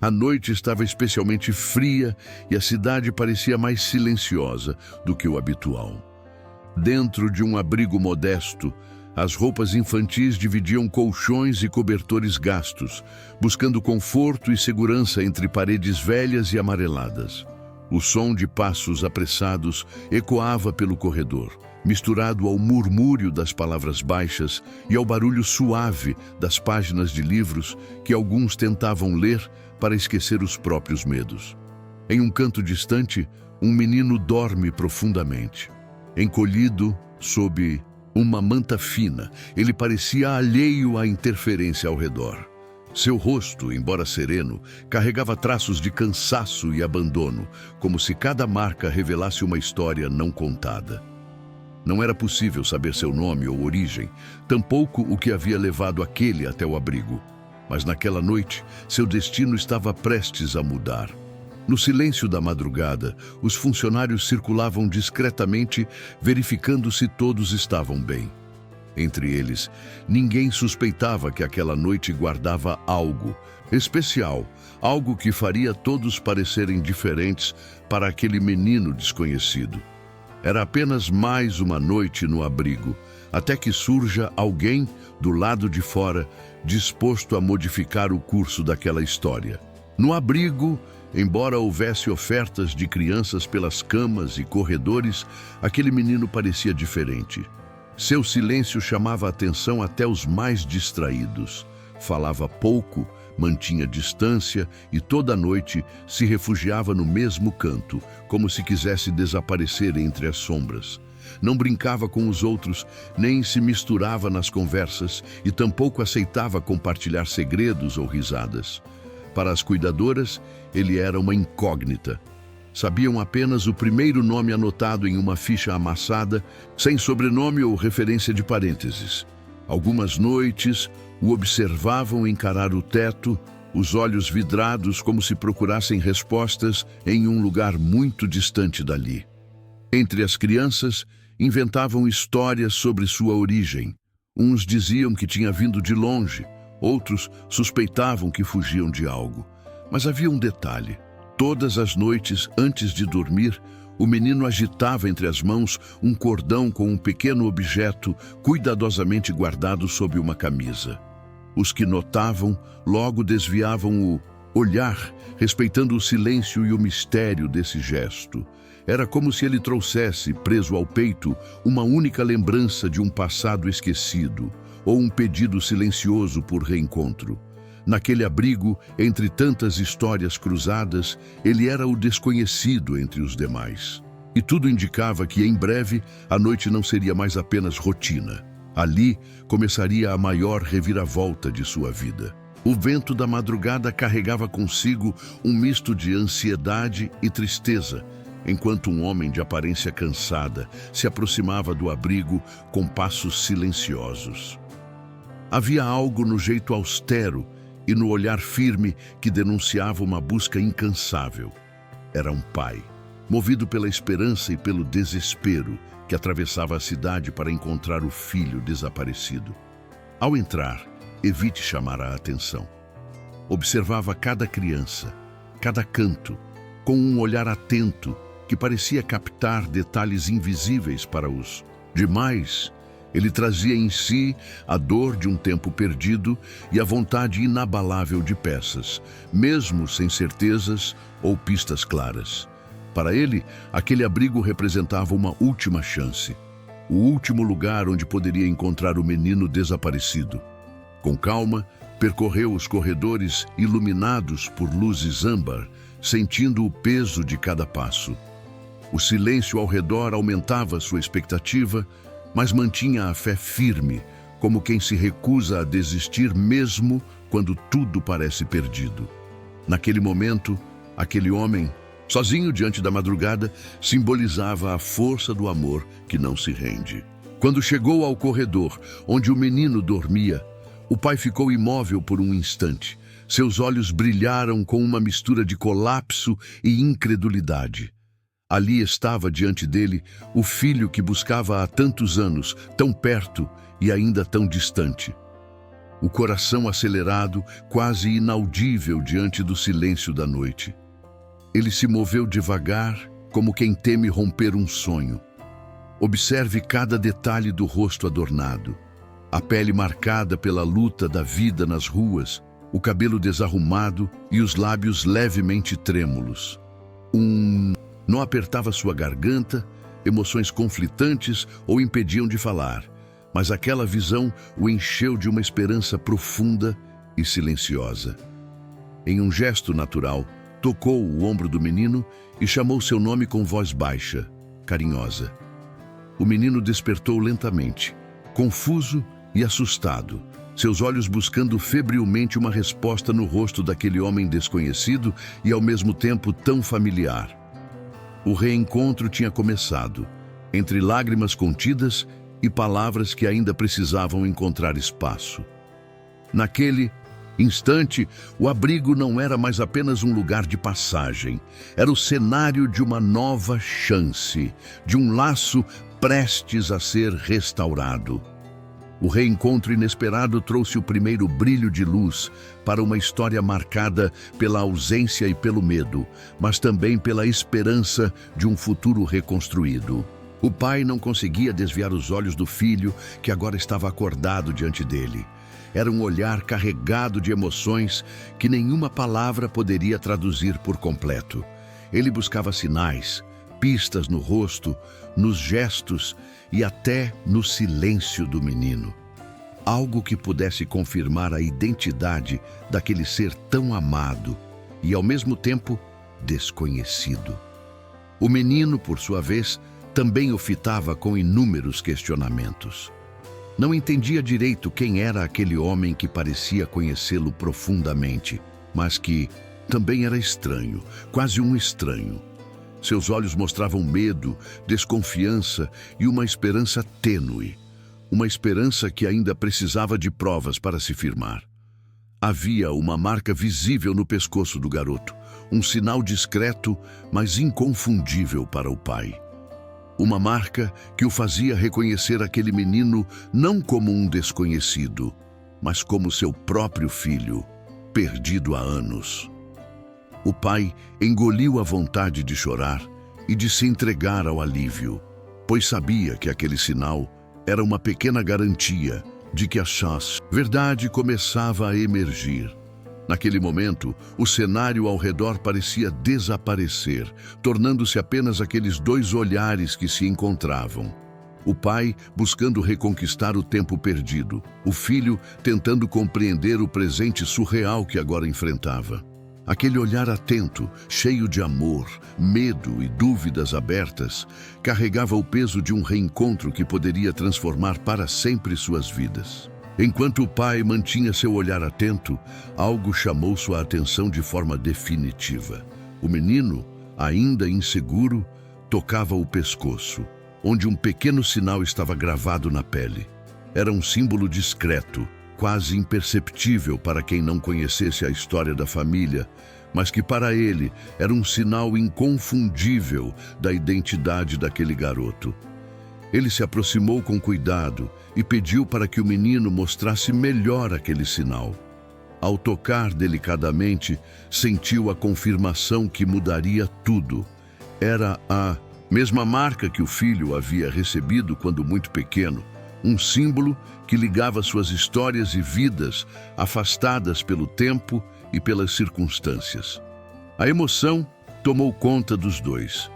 A noite estava especialmente fria e a cidade parecia mais silenciosa do que o habitual. Dentro de um abrigo modesto, as roupas infantis dividiam colchões e cobertores gastos, buscando conforto e segurança entre paredes velhas e amareladas. O som de passos apressados ecoava pelo corredor, misturado ao murmúrio das palavras baixas e ao barulho suave das páginas de livros que alguns tentavam ler para esquecer os próprios medos. Em um canto distante, um menino dorme profundamente. Encolhido sob uma manta fina, ele parecia alheio à interferência ao redor. Seu rosto, embora sereno, carregava traços de cansaço e abandono, como se cada marca revelasse uma história não contada. Não era possível saber seu nome ou origem, tampouco o que havia levado aquele até o abrigo. Mas naquela noite, seu destino estava prestes a mudar. No silêncio da madrugada, os funcionários circulavam discretamente, verificando se todos estavam bem. Entre eles, ninguém suspeitava que aquela noite guardava algo especial, algo que faria todos parecerem diferentes para aquele menino desconhecido. Era apenas mais uma noite no abrigo, até que surja alguém do lado de fora disposto a modificar o curso daquela história. No abrigo, embora houvesse ofertas de crianças pelas camas e corredores, aquele menino parecia diferente. Seu silêncio chamava a atenção até os mais distraídos. Falava pouco, mantinha distância e toda noite se refugiava no mesmo canto, como se quisesse desaparecer entre as sombras. Não brincava com os outros, nem se misturava nas conversas e tampouco aceitava compartilhar segredos ou risadas. Para as cuidadoras, ele era uma incógnita. Sabiam apenas o primeiro nome anotado em uma ficha amassada, sem sobrenome ou referência de parênteses. Algumas noites, o observavam encarar o teto, os olhos vidrados como se procurassem respostas em um lugar muito distante dali. Entre as crianças, inventavam histórias sobre sua origem. Uns diziam que tinha vindo de longe, outros suspeitavam que fugiam de algo. Mas havia um detalhe. Todas as noites, antes de dormir, o menino agitava entre as mãos um cordão com um pequeno objeto cuidadosamente guardado sob uma camisa. Os que notavam logo desviavam o olhar, respeitando o silêncio e o mistério desse gesto. Era como se ele trouxesse, preso ao peito, uma única lembrança de um passado esquecido, ou um pedido silencioso por reencontro. Naquele abrigo, entre tantas histórias cruzadas, ele era o desconhecido entre os demais. E tudo indicava que, em breve, a noite não seria mais apenas rotina. Ali começaria a maior reviravolta de sua vida. O vento da madrugada carregava consigo um misto de ansiedade e tristeza, enquanto um homem de aparência cansada se aproximava do abrigo com passos silenciosos. Havia algo no jeito austero e no olhar firme que denunciava uma busca incansável. Era um pai, movido pela esperança e pelo desespero, que atravessava a cidade para encontrar o filho desaparecido. Ao entrar, evite chamar a atenção. Observava cada criança, cada canto, com um olhar atento que parecia captar detalhes invisíveis para os demais. Ele trazia em si a dor de um tempo perdido e a vontade inabalável de peças, mesmo sem certezas ou pistas claras. Para ele, aquele abrigo representava uma última chance, o último lugar onde poderia encontrar o menino desaparecido. Com calma, percorreu os corredores iluminados por luzes âmbar, sentindo o peso de cada passo. O silêncio ao redor aumentava sua expectativa, mas mantinha a fé firme, como quem se recusa a desistir mesmo quando tudo parece perdido. Naquele momento, aquele homem, sozinho diante da madrugada, simbolizava a força do amor que não se rende. Quando chegou ao corredor, onde o menino dormia, o pai ficou imóvel por um instante. Seus olhos brilharam com uma mistura de colapso e incredulidade. Ali estava diante dele o filho que buscava há tantos anos, tão perto e ainda tão distante. o coração acelerado, quase inaudível diante do silêncio da noite. Ele se moveu devagar, como quem teme romper um sonho. Observe cada detalhe do rosto adornado. A pele marcada pela luta da vida nas ruas, o cabelo desarrumado e os lábios levemente trêmulos. Não apertava sua garganta, emoções conflitantes o impediam de falar, mas aquela visão o encheu de uma esperança profunda e silenciosa. Em um gesto natural, tocou o ombro do menino e chamou seu nome com voz baixa, carinhosa. O menino despertou lentamente, confuso e assustado, seus olhos buscando febrilmente uma resposta no rosto daquele homem desconhecido e ao mesmo tempo tão familiar. O reencontro tinha começado, entre lágrimas contidas e palavras que ainda precisavam encontrar espaço. Naquele instante, o abrigo não era mais apenas um lugar de passagem, era o cenário de uma nova chance, de um laço prestes a ser restaurado. O reencontro inesperado trouxe o primeiro brilho de luz para uma história marcada pela ausência e pelo medo, mas também pela esperança de um futuro reconstruído. O pai não conseguia desviar os olhos do filho, que agora estava acordado diante dele. Era um olhar carregado de emoções que nenhuma palavra poderia traduzir por completo. Ele buscava sinais, pistas no rosto, nos gestos e até no silêncio do menino. Algo que pudesse confirmar a identidade daquele ser tão amado e, ao mesmo tempo, desconhecido. O menino, por sua vez, também o fitava com inúmeros questionamentos. Não entendia direito quem era aquele homem que parecia conhecê-lo profundamente, mas que também era estranho, quase um estranho. Seus olhos mostravam medo, desconfiança e uma esperança tênue. Uma esperança que ainda precisava de provas para se firmar. Havia uma marca visível no pescoço do garoto, um sinal discreto, mas inconfundível para o pai. Uma marca que o fazia reconhecer aquele menino não como um desconhecido, mas como seu próprio filho, perdido há anos. O pai engoliu a vontade de chorar e de se entregar ao alívio, pois sabia que aquele sinal era uma pequena garantia de que a verdade começava a emergir. Naquele momento, o cenário ao redor parecia desaparecer, tornando-se apenas aqueles dois olhares que se encontravam. O pai buscando reconquistar o tempo perdido, o filho tentando compreender o presente surreal que agora enfrentava. Aquele olhar atento, cheio de amor, medo e dúvidas abertas, carregava o peso de um reencontro que poderia transformar para sempre suas vidas. Enquanto o pai mantinha seu olhar atento, algo chamou sua atenção de forma definitiva. O menino, ainda inseguro, tocava o pescoço, onde um pequeno sinal estava gravado na pele. Era um símbolo discreto, quase imperceptível para quem não conhecesse a história da família, mas que para ele era um sinal inconfundível da identidade daquele garoto. Ele se aproximou com cuidado e pediu para que o menino mostrasse melhor aquele sinal. Ao tocar delicadamente, sentiu a confirmação que mudaria tudo. Era a mesma marca que o filho havia recebido quando muito pequeno, um símbolo que ligava suas histórias e vidas afastadas pelo tempo e pelas circunstâncias. A emoção tomou conta dos dois.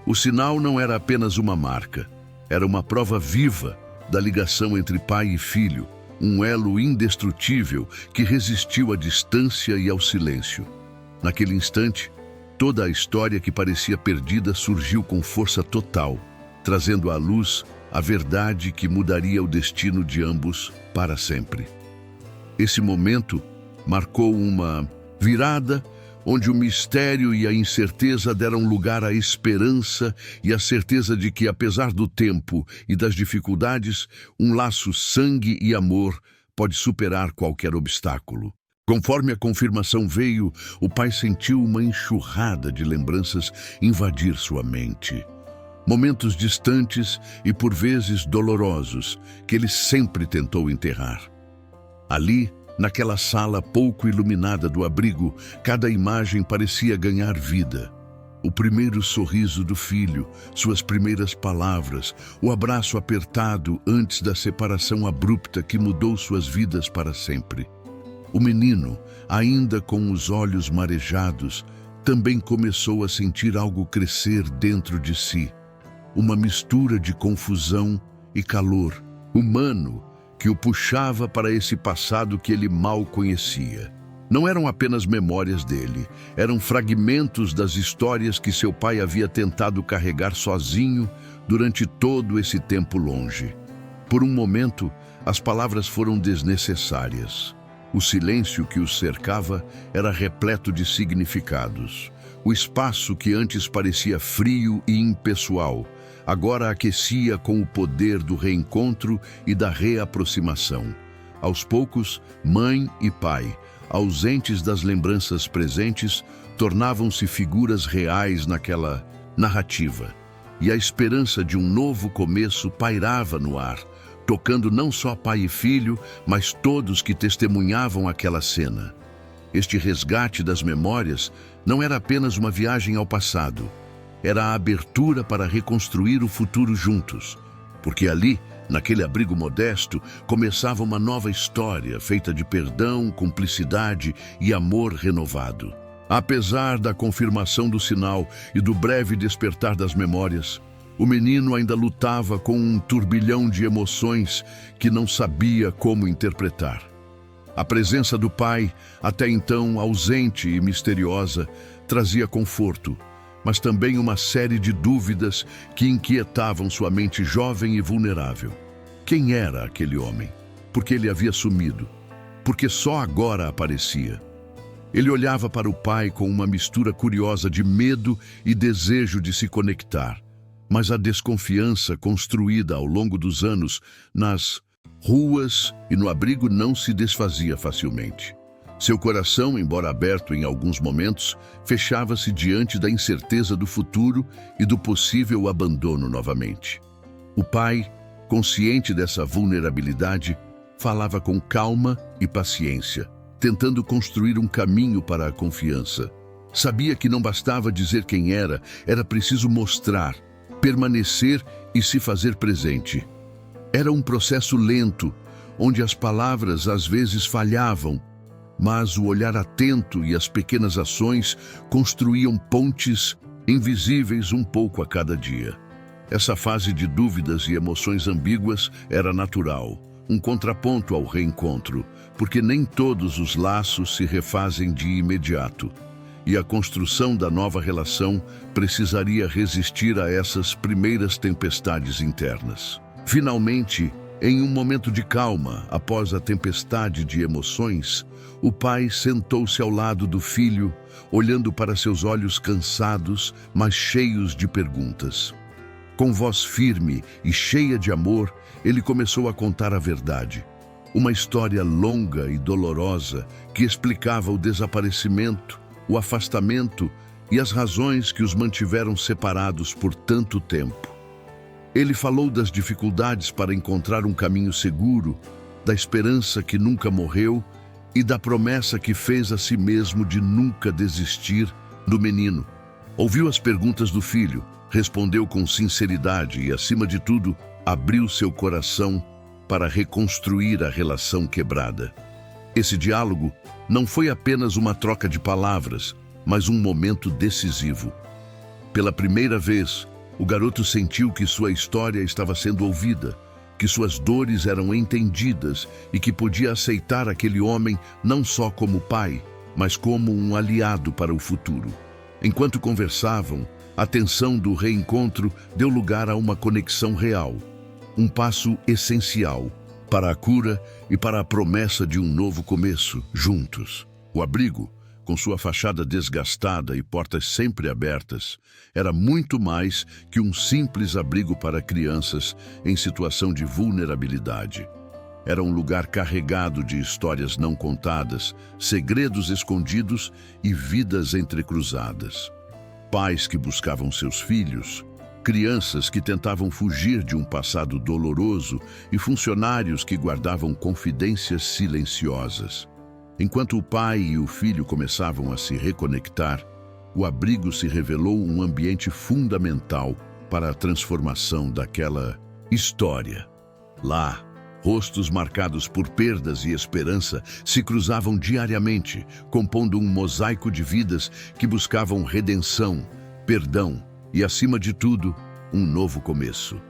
O sinal não era apenas uma marca, era uma prova viva da ligação entre pai e filho, um elo indestrutível que resistiu à distância e ao silêncio. Naquele instante, toda a história que parecia perdida surgiu com força total, trazendo à luz a verdade que mudaria o destino de ambos para sempre. Esse momento marcou uma virada onde o mistério e a incerteza deram lugar à esperança e à certeza de que, apesar do tempo e das dificuldades, um laço sangue e amor pode superar qualquer obstáculo. Conforme a confirmação veio, o pai sentiu uma enxurrada de lembranças invadir sua mente. Momentos distantes e por vezes dolorosos que ele sempre tentou enterrar. Ali, naquela sala pouco iluminada do abrigo, cada imagem parecia ganhar vida. O primeiro sorriso do filho, suas primeiras palavras, o abraço apertado antes da separação abrupta que mudou suas vidas para sempre. O menino, ainda com os olhos marejados, também começou a sentir algo crescer dentro de si. Uma mistura de confusão e calor humano que o puxava para esse passado que ele mal conhecia. Não eram apenas memórias dele, eram fragmentos das histórias que seu pai havia tentado carregar sozinho durante todo esse tempo longe. Por um momento, as palavras foram desnecessárias. O silêncio que os cercava era repleto de significados. O espaço que antes parecia frio e impessoal, agora aquecia com o poder do reencontro e da reaproximação. Aos poucos, mãe e pai, ausentes das lembranças presentes, tornavam-se figuras reais naquela narrativa. E a esperança de um novo começo pairava no ar, tocando não só pai e filho, mas todos que testemunhavam aquela cena. Este resgate das memórias não era apenas uma viagem ao passado, era a abertura para reconstruir o futuro juntos, porque ali, naquele abrigo modesto, começava uma nova história feita de perdão, cumplicidade e amor renovado. Apesar da confirmação do sinal e do breve despertar das memórias, o menino ainda lutava com um turbilhão de emoções que não sabia como interpretar. A presença do pai, até então ausente e misteriosa, trazia conforto, mas também uma série de dúvidas que inquietavam sua mente jovem e vulnerável. Quem era aquele homem? Por que ele havia sumido? Por que só agora aparecia? Ele olhava para o pai com uma mistura curiosa de medo e desejo de se conectar, mas a desconfiança construída ao longo dos anos nas ruas e no abrigo não se desfazia facilmente. Seu coração, embora aberto em alguns momentos, fechava-se diante da incerteza do futuro e do possível abandono novamente. O pai, consciente dessa vulnerabilidade, falava com calma e paciência, tentando construir um caminho para a confiança. Sabia que não bastava dizer quem era preciso mostrar, permanecer e se fazer presente. Era um processo lento, onde as palavras às vezes falhavam, mas o olhar atento e as pequenas ações construíam pontes invisíveis um pouco a cada dia. Essa fase de dúvidas e emoções ambíguas era natural, um contraponto ao reencontro, porque nem todos os laços se refazem de imediato, e a construção da nova relação precisaria resistir a essas primeiras tempestades internas. Finalmente, em um momento de calma, após a tempestade de emoções, o pai sentou-se ao lado do filho, olhando para seus olhos cansados, mas cheios de perguntas. Com voz firme e cheia de amor, ele começou a contar a verdade. Uma história longa e dolorosa que explicava o desaparecimento, o afastamento e as razões que os mantiveram separados por tanto tempo. Ele falou das dificuldades para encontrar um caminho seguro, da esperança que nunca morreu e da promessa que fez a si mesmo de nunca desistir do menino. Ouviu as perguntas do filho, respondeu com sinceridade e, acima de tudo, abriu seu coração para reconstruir a relação quebrada. Esse diálogo não foi apenas uma troca de palavras, mas um momento decisivo. Pela primeira vez, o garoto sentiu que sua história estava sendo ouvida, que suas dores eram entendidas e que podia aceitar aquele homem não só como pai, mas como um aliado para o futuro. Enquanto conversavam, a tensão do reencontro deu lugar a uma conexão real, um passo essencial para a cura e para a promessa de um novo começo, juntos. O abrigo, com sua fachada desgastada e portas sempre abertas, era muito mais que um simples abrigo para crianças em situação de vulnerabilidade. Era um lugar carregado de histórias não contadas, segredos escondidos e vidas entrecruzadas. Pais que buscavam seus filhos, crianças que tentavam fugir de um passado doloroso e funcionários que guardavam confidências silenciosas. Enquanto o pai e o filho começavam a se reconectar, o abrigo se revelou um ambiente fundamental para a transformação daquela história. Lá, rostos marcados por perdas e esperança se cruzavam diariamente, compondo um mosaico de vidas que buscavam redenção, perdão e, acima de tudo, um novo começo.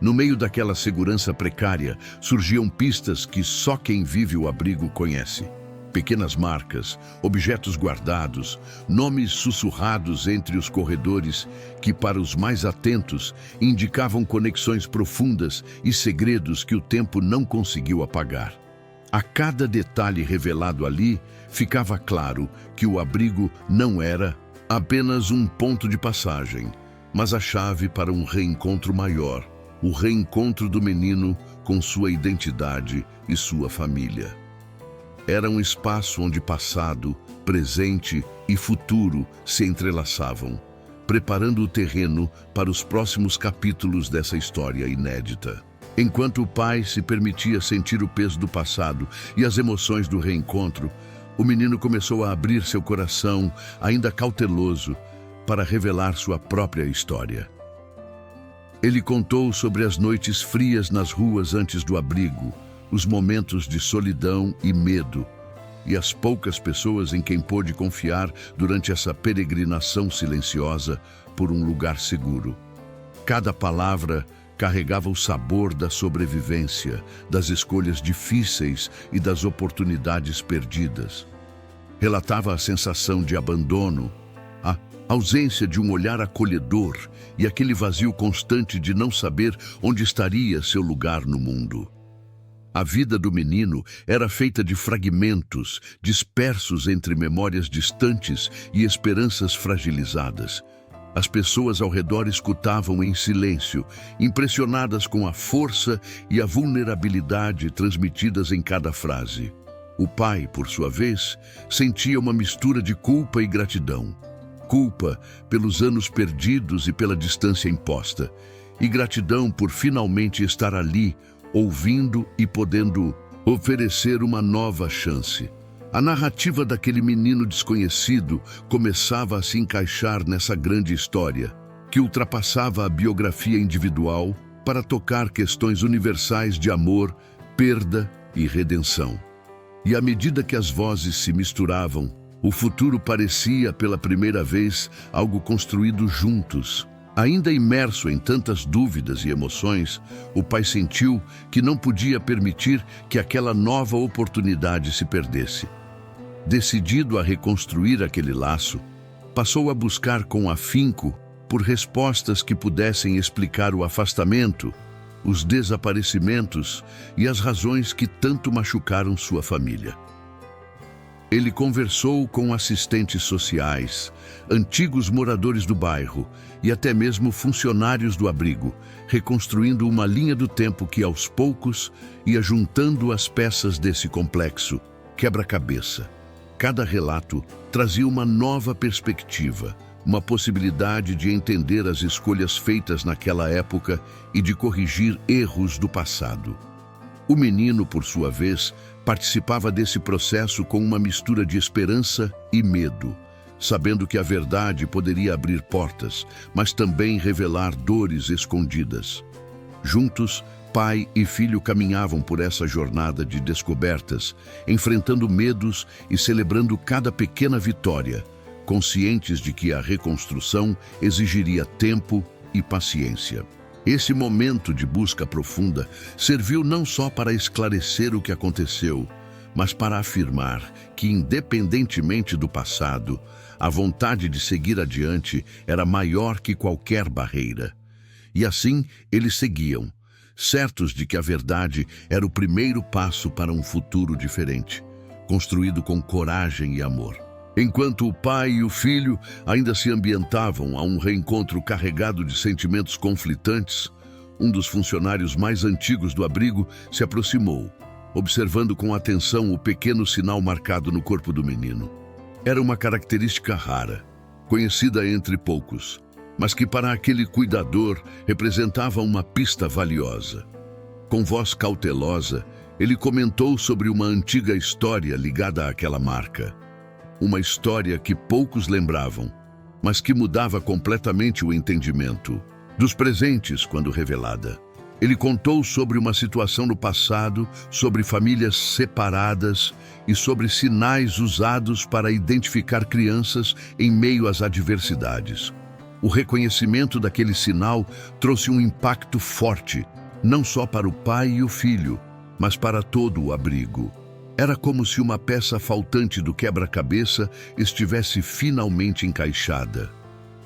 No meio daquela segurança precária, surgiam pistas que só quem vive o abrigo conhece. Pequenas marcas, objetos guardados, nomes sussurrados entre os corredores que, para os mais atentos, indicavam conexões profundas e segredos que o tempo não conseguiu apagar. A cada detalhe revelado ali, ficava claro que o abrigo não era apenas um ponto de passagem, mas a chave para um reencontro maior, o reencontro do menino com sua identidade e sua família. Era um espaço onde passado, presente e futuro se entrelaçavam, preparando o terreno para os próximos capítulos dessa história inédita. Enquanto o pai se permitia sentir o peso do passado e as emoções do reencontro, o menino começou a abrir seu coração, ainda cauteloso, para revelar sua própria história. Ele contou sobre as noites frias nas ruas antes do abrigo, os momentos de solidão e medo, e as poucas pessoas em quem pôde confiar durante essa peregrinação silenciosa por um lugar seguro. Cada palavra carregava o sabor da sobrevivência, das escolhas difíceis e das oportunidades perdidas. Relatava a sensação de abandono, a ausência de um olhar acolhedor e aquele vazio constante de não saber onde estaria seu lugar no mundo. A vida do menino era feita de fragmentos, dispersos entre memórias distantes e esperanças fragilizadas. As pessoas ao redor escutavam em silêncio, impressionadas com a força e a vulnerabilidade transmitidas em cada frase. O pai, por sua vez, sentia uma mistura de culpa e gratidão. Culpa pelos anos perdidos e pela distância imposta, e gratidão por finalmente estar ali, ouvindo e podendo oferecer uma nova chance. A narrativa daquele menino desconhecido começava a se encaixar nessa grande história, que ultrapassava a biografia individual para tocar questões universais de amor, perda e redenção. E à medida que as vozes se misturavam, o futuro parecia, pela primeira vez, algo construído juntos. Ainda imerso em tantas dúvidas e emoções, o pai sentiu que não podia permitir que aquela nova oportunidade se perdesse. Decidido a reconstruir aquele laço, passou a buscar com afinco por respostas que pudessem explicar o afastamento, os desaparecimentos e as razões que tanto machucaram sua família. Ele conversou com assistentes sociais, antigos moradores do bairro e até mesmo funcionários do abrigo, reconstruindo uma linha do tempo que, aos poucos, ia juntando as peças desse complexo quebra-cabeça. Cada relato trazia uma nova perspectiva, uma possibilidade de entender as escolhas feitas naquela época e de corrigir erros do passado. O menino, por sua vez, participava desse processo com uma mistura de esperança e medo, sabendo que a verdade poderia abrir portas, mas também revelar dores escondidas. Juntos, pai e filho caminhavam por essa jornada de descobertas, enfrentando medos e celebrando cada pequena vitória, conscientes de que a reconstrução exigiria tempo e paciência. Esse momento de busca profunda serviu não só para esclarecer o que aconteceu, mas para afirmar que, independentemente do passado, a vontade de seguir adiante era maior que qualquer barreira. E assim eles seguiam, certos de que a verdade era o primeiro passo para um futuro diferente, construído com coragem e amor. Enquanto o pai e o filho ainda se ambientavam a um reencontro carregado de sentimentos conflitantes, um dos funcionários mais antigos do abrigo se aproximou, observando com atenção o pequeno sinal marcado no corpo do menino. Era uma característica rara, conhecida entre poucos, mas que para aquele cuidador representava uma pista valiosa. Com voz cautelosa, ele comentou sobre uma antiga história ligada àquela marca. Uma história que poucos lembravam, mas que mudava completamente o entendimento dos presentes quando revelada. Ele contou sobre uma situação no passado, sobre famílias separadas e sobre sinais usados para identificar crianças em meio às adversidades. O reconhecimento daquele sinal trouxe um impacto forte, não só para o pai e o filho, mas para todo o abrigo. Era como se uma peça faltante do quebra-cabeça estivesse finalmente encaixada.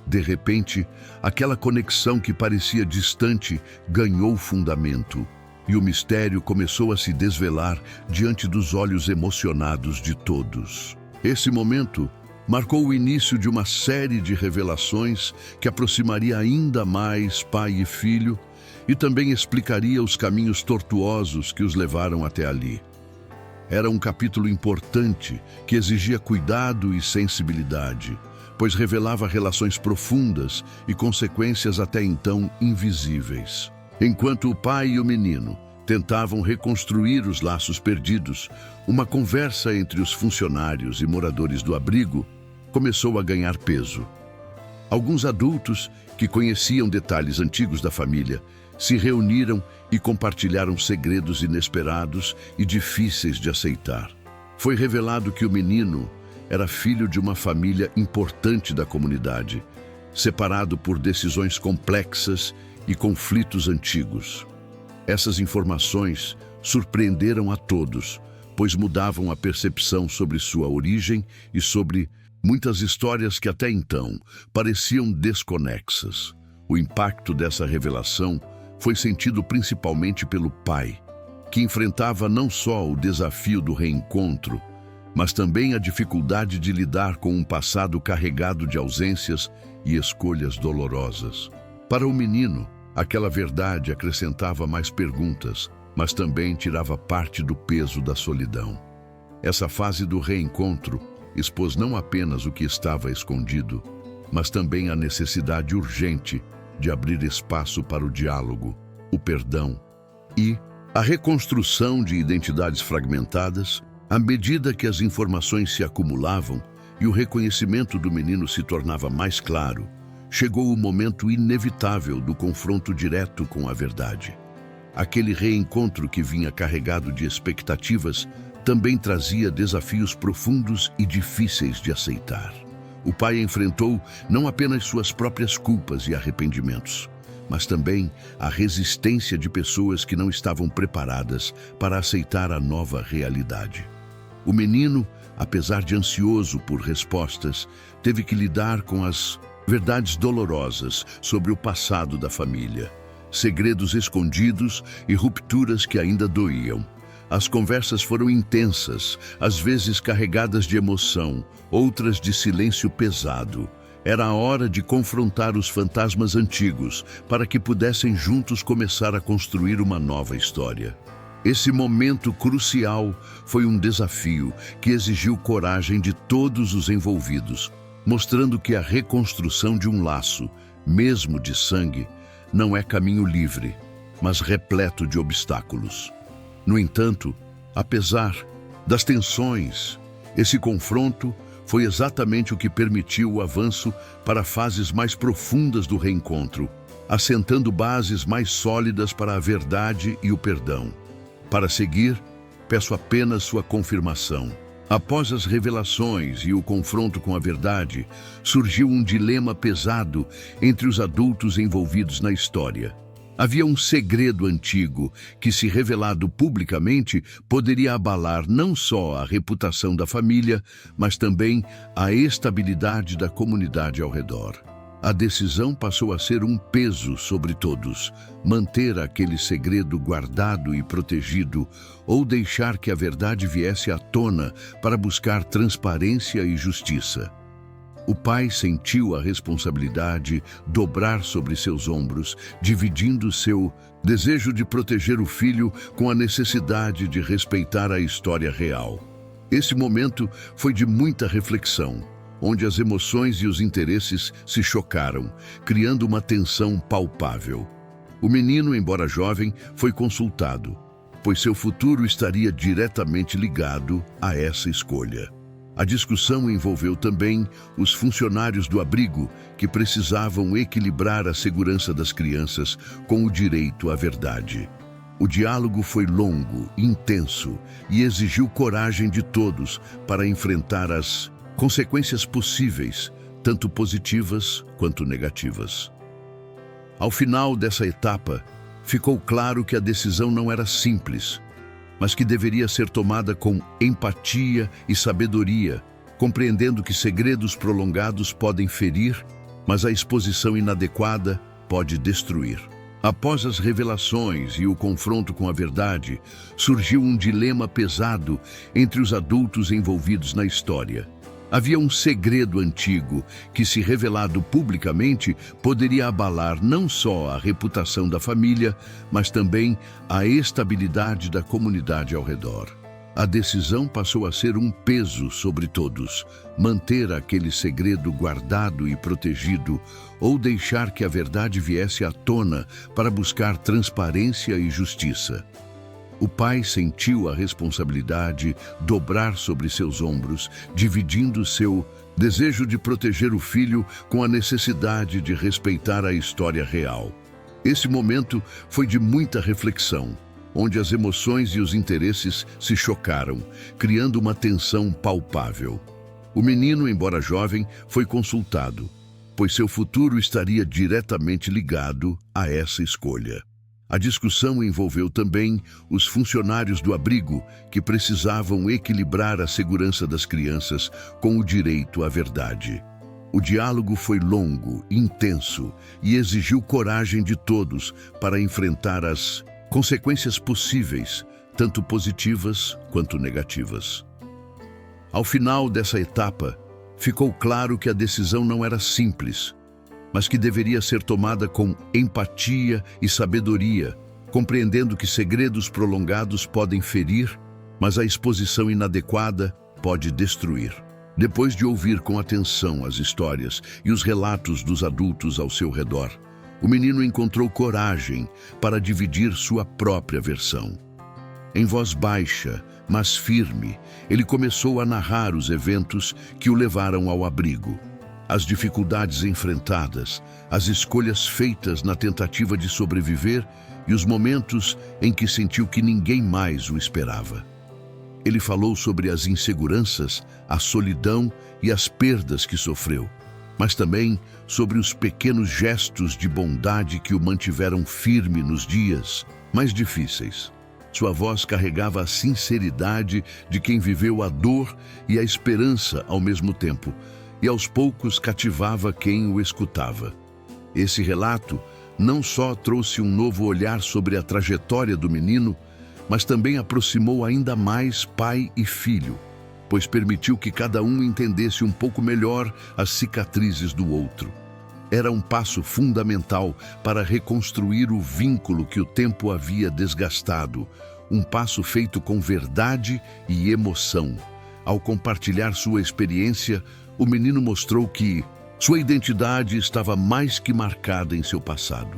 De repente, aquela conexão que parecia distante ganhou fundamento, e o mistério começou a se desvelar diante dos olhos emocionados de todos. Esse momento marcou o início de uma série de revelações que aproximaria ainda mais pai e filho e também explicaria os caminhos tortuosos que os levaram até ali. Era um capítulo importante que exigia cuidado e sensibilidade, pois revelava relações profundas e consequências até então invisíveis. Enquanto o pai e o menino tentavam reconstruir os laços perdidos, uma conversa entre os funcionários e moradores do abrigo começou a ganhar peso. Alguns adultos que conheciam detalhes antigos da família se reuniram e compartilharam segredos inesperados e difíceis de aceitar. Foi revelado que o menino era filho de uma família importante da comunidade, separado por decisões complexas e conflitos antigos. Essas informações surpreenderam a todos, pois mudavam a percepção sobre sua origem e sobre muitas histórias que até então pareciam desconexas. O impacto dessa revelação foi sentido principalmente pelo pai, que enfrentava não só o desafio do reencontro, mas também a dificuldade de lidar com um passado carregado de ausências e escolhas dolorosas. Para o menino, aquela verdade acrescentava mais perguntas, mas também tirava parte do peso da solidão. Essa fase do reencontro expôs não apenas o que estava escondido, mas também a necessidade urgente de abrir espaço para o diálogo, o perdão e a reconstrução de identidades fragmentadas. À medida que as informações se acumulavam e o reconhecimento do menino se tornava mais claro, chegou o momento inevitável do confronto direto com a verdade. Aquele reencontro que vinha carregado de expectativas também trazia desafios profundos e difíceis de aceitar. O pai enfrentou não apenas suas próprias culpas e arrependimentos, mas também a resistência de pessoas que não estavam preparadas para aceitar a nova realidade. O menino, apesar de ansioso por respostas, teve que lidar com as verdades dolorosas sobre o passado da família, segredos escondidos e rupturas que ainda doíam. As conversas foram intensas, às vezes carregadas de emoção, outras de silêncio pesado. Era a hora de confrontar os fantasmas antigos para que pudessem juntos começar a construir uma nova história. Esse momento crucial foi um desafio que exigiu coragem de todos os envolvidos, mostrando que a reconstrução de um laço, mesmo de sangue, não é caminho livre, mas repleto de obstáculos. No entanto, apesar das tensões, esse confronto foi exatamente o que permitiu o avanço para fases mais profundas do reencontro, assentando bases mais sólidas para a verdade e o perdão. Para seguir, peço apenas sua confirmação. Após as revelações e o confronto com a verdade, surgiu um dilema pesado entre os adultos envolvidos na história. Havia um segredo antigo que, se revelado publicamente, poderia abalar não só a reputação da família, mas também a estabilidade da comunidade ao redor. A decisão passou a ser um peso sobre todos: manter aquele segredo guardado e protegido ou deixar que a verdade viesse à tona para buscar transparência e justiça. O pai sentiu a responsabilidade dobrar sobre seus ombros, dividindo seu desejo de proteger o filho com a necessidade de respeitar a história real. Esse momento foi de muita reflexão, onde as emoções e os interesses se chocaram, criando uma tensão palpável. O menino, embora jovem, foi consultado, pois seu futuro estaria diretamente ligado a essa escolha. A discussão envolveu também os funcionários do abrigo, que precisavam equilibrar a segurança das crianças com o direito à verdade. O diálogo foi longo, intenso e exigiu coragem de todos para enfrentar as consequências possíveis, tanto positivas quanto negativas. Ao final dessa etapa, ficou claro que a decisão não era simples, mas que deveria ser tomada com empatia e sabedoria, compreendendo que segredos prolongados podem ferir, mas a exposição inadequada pode destruir. Após as revelações e o confronto com a verdade, surgiu um dilema pesado entre os adultos envolvidos na história. Havia um segredo antigo que, se revelado publicamente, poderia abalar não só a reputação da família, mas também a estabilidade da comunidade ao redor. A decisão passou a ser um peso sobre todos: manter aquele segredo guardado e protegido ou deixar que a verdade viesse à tona para buscar transparência e justiça. O pai sentiu a responsabilidade dobrar sobre seus ombros, dividindo seu desejo de proteger o filho com a necessidade de respeitar a história real. Esse momento foi de muita reflexão, onde as emoções e os interesses se chocaram, criando uma tensão palpável. O menino, embora jovem, foi consultado, pois seu futuro estaria diretamente ligado a essa escolha. A discussão envolveu também os funcionários do abrigo, que precisavam equilibrar a segurança das crianças com o direito à verdade. O diálogo foi longo, intenso e exigiu coragem de todos para enfrentar as consequências possíveis, tanto positivas quanto negativas. Ao final dessa etapa, ficou claro que a decisão não era simples, mas que deveria ser tomada com empatia e sabedoria, compreendendo que segredos prolongados podem ferir, mas a exposição inadequada pode destruir. Depois de ouvir com atenção as histórias e os relatos dos adultos ao seu redor, o menino encontrou coragem para dividir sua própria versão. Em voz baixa, mas firme, ele começou a narrar os eventos que o levaram ao abrigo. As dificuldades enfrentadas, as escolhas feitas na tentativa de sobreviver e os momentos em que sentiu que ninguém mais o esperava. Ele falou sobre as inseguranças, a solidão e as perdas que sofreu, mas também sobre os pequenos gestos de bondade que o mantiveram firme nos dias mais difíceis. Sua voz carregava a sinceridade de quem viveu a dor e a esperança ao mesmo tempo, e aos poucos cativava quem o escutava. Esse relato não só trouxe um novo olhar sobre a trajetória do menino, mas também aproximou ainda mais pai e filho, pois permitiu que cada um entendesse um pouco melhor as cicatrizes do outro. Era um passo fundamental para reconstruir o vínculo que o tempo havia desgastado, um passo feito com verdade e emoção. Ao compartilhar sua experiência, o menino mostrou que sua identidade estava mais que marcada em seu passado.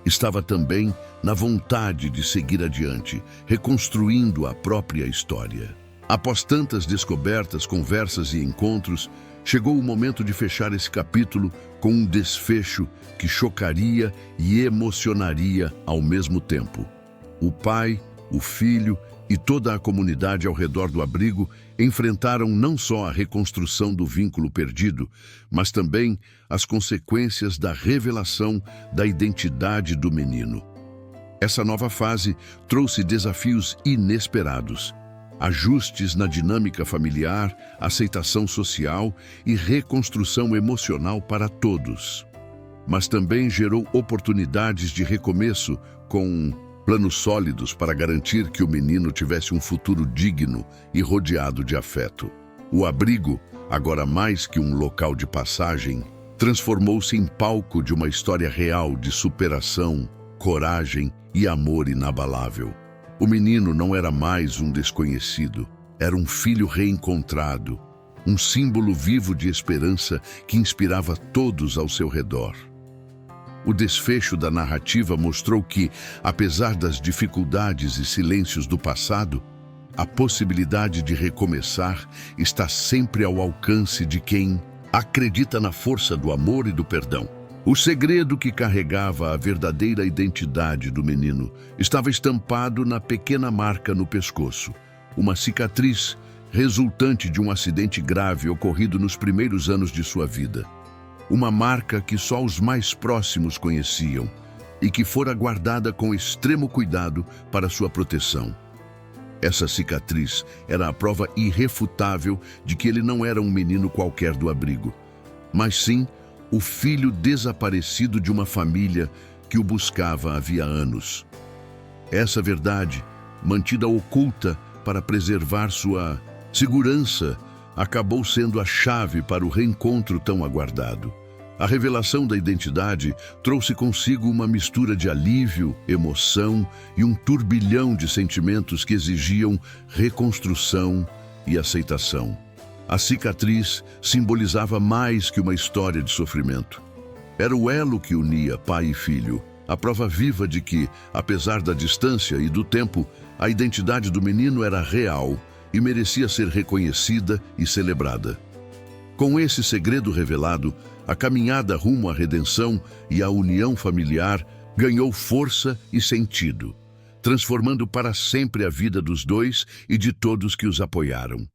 Estava também na vontade de seguir adiante, reconstruindo a própria história. Após tantas descobertas, conversas e encontros, chegou o momento de fechar esse capítulo com um desfecho que chocaria e emocionaria ao mesmo tempo. O pai, o filho e toda a comunidade ao redor do abrigo enfrentaram não só a reconstrução do vínculo perdido, mas também as consequências da revelação da identidade do menino. Essa nova fase trouxe desafios inesperados: ajustes na dinâmica familiar, aceitação social e reconstrução emocional para todos. Mas também gerou oportunidades de recomeço com planos sólidos para garantir que o menino tivesse um futuro digno e rodeado de afeto. O abrigo, agora mais que um local de passagem, transformou-se em palco de uma história real de superação, coragem e amor inabalável. O menino não era mais um desconhecido, era um filho reencontrado, um símbolo vivo de esperança que inspirava todos ao seu redor. O desfecho da narrativa mostrou que, apesar das dificuldades e silêncios do passado, a possibilidade de recomeçar está sempre ao alcance de quem acredita na força do amor e do perdão. O segredo que carregava a verdadeira identidade do menino estava estampado na pequena marca no pescoço, uma cicatriz resultante de um acidente grave ocorrido nos primeiros anos de sua vida. Uma marca que só os mais próximos conheciam e que fora guardada com extremo cuidado para sua proteção. Essa cicatriz era a prova irrefutável de que ele não era um menino qualquer do abrigo, mas sim o filho desaparecido de uma família que o buscava havia anos. Essa verdade, mantida oculta para preservar sua segurança, acabou sendo a chave para o reencontro tão aguardado. A revelação da identidade trouxe consigo uma mistura de alívio, emoção e um turbilhão de sentimentos que exigiam reconstrução e aceitação. A cicatriz simbolizava mais que uma história de sofrimento. Era o elo que unia pai e filho, a prova viva de que, apesar da distância e do tempo, a identidade do menino era real e merecia ser reconhecida e celebrada. Com esse segredo revelado, a caminhada rumo à redenção e à união familiar ganhou força e sentido, transformando para sempre a vida dos dois e de todos que os apoiaram.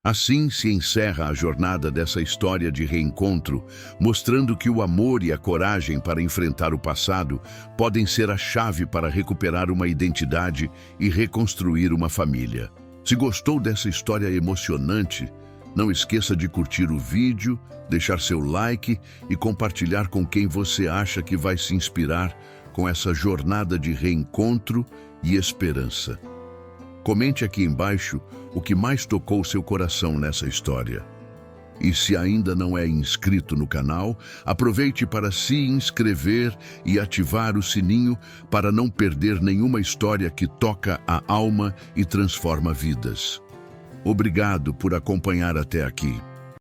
Assim se encerra a jornada dessa história de reencontro, mostrando que o amor e a coragem para enfrentar o passado podem ser a chave para recuperar uma identidade e reconstruir uma família. Se gostou dessa história emocionante, não esqueça de curtir o vídeo, deixar seu like e compartilhar com quem você acha que vai se inspirar com essa jornada de reencontro e esperança. Comente aqui embaixo o que mais tocou seu coração nessa história. E se ainda não é inscrito no canal, aproveite para se inscrever e ativar o sininho para não perder nenhuma história que toca a alma e transforma vidas. Obrigado por acompanhar até aqui.